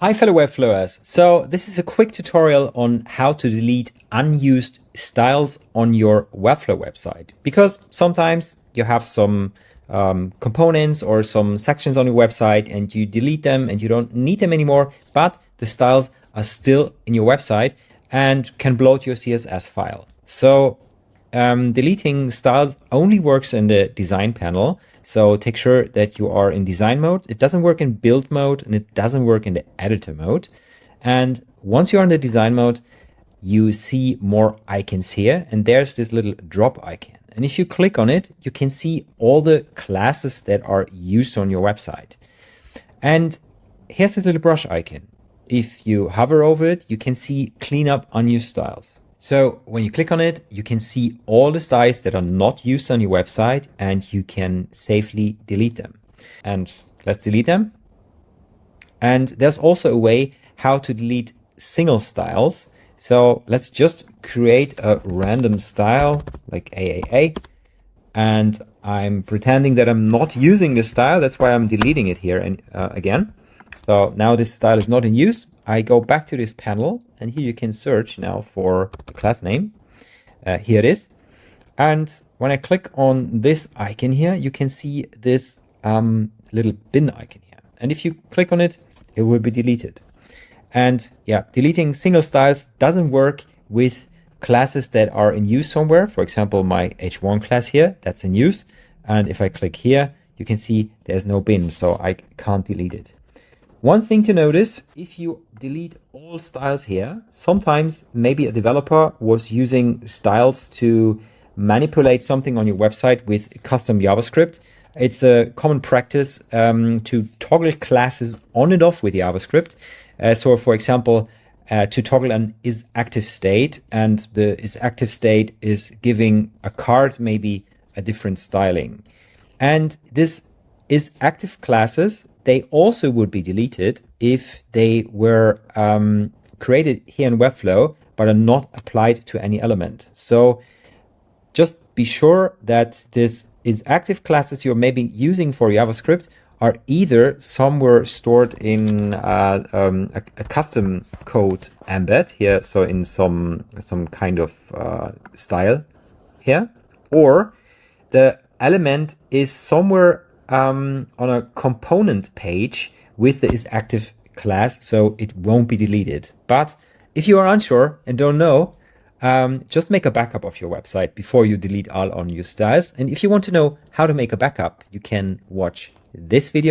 Hi fellow Webflowers. So this is a quick tutorial on how to delete unused styles on your Webflow website, because sometimes you have some components or some sections on your website and you delete them and you don't need them anymore, but the styles are still in your website and can bloat your CSS file. So deleting styles only works in the design panel. So take sure that you are in design mode. It doesn't work in build mode and it doesn't work in the editor mode. And once you're in the design mode, you see more icons here. And there's this little drop icon. And if you click on it, you can see all the classes that are used on your website. And here's this little brush icon. If you hover over it, you can see clean up unused styles. So when you click on it, you can see all the styles that are not used on your website and you can safely delete them. And let's delete them. And there's also a way how to delete single styles. So let's just create a random style like AAA. And I'm pretending that I'm not using this style. That's why I'm deleting it here and again. So now this style is not in use. I go back to this panel and here you can search now for the class name. Here it is. And when I click on this icon here, you can see this little bin icon here. And if you click on it, it will be deleted. And yeah, deleting single styles doesn't work with classes that are in use somewhere. For example, my H1 class here, that's in use. And if I click here, you can see there's no bin, so I can't delete it. One thing to notice, if you delete all styles here, sometimes maybe a developer was using styles to manipulate something on your website with custom JavaScript. It's a common practice to toggle classes on and off with JavaScript. So for example, to toggle an isActiveState, and the isActiveState is giving a card maybe a different styling. And this isActive classes, they also would be deleted if they were created here in Webflow, but are not applied to any element. So just be sure that this isActive classes you're maybe using for JavaScript are either somewhere stored in a custom code embed here, so in some kind of style here, or the element is somewhere on a component page with the isActive class, so it won't be deleted. But if you are unsure and don't know, just make a backup of your website before you delete all unused styles. And if you want to know how to make a backup, you can watch this video.